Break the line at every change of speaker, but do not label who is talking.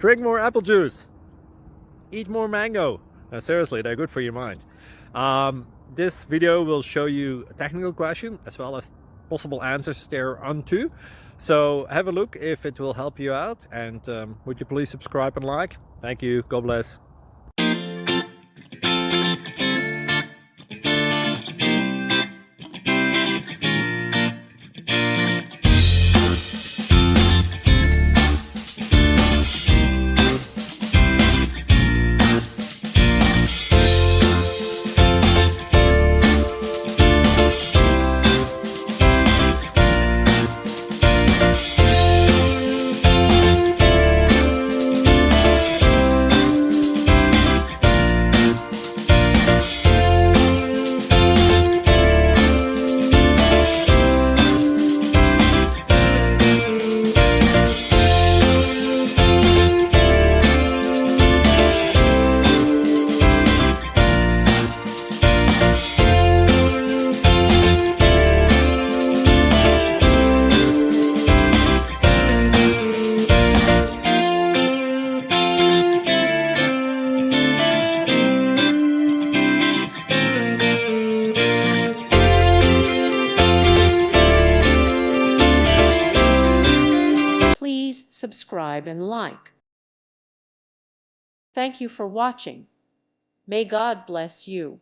Drink more apple juice. Eat more mango. No, seriously, they're good for your mind. This video will show you a technical question as well as possible answers thereunto. So have a look if it will help you out, and would you please subscribe and like? Thank you. God bless.
Please subscribe and like. Thank you for watching. May God bless you.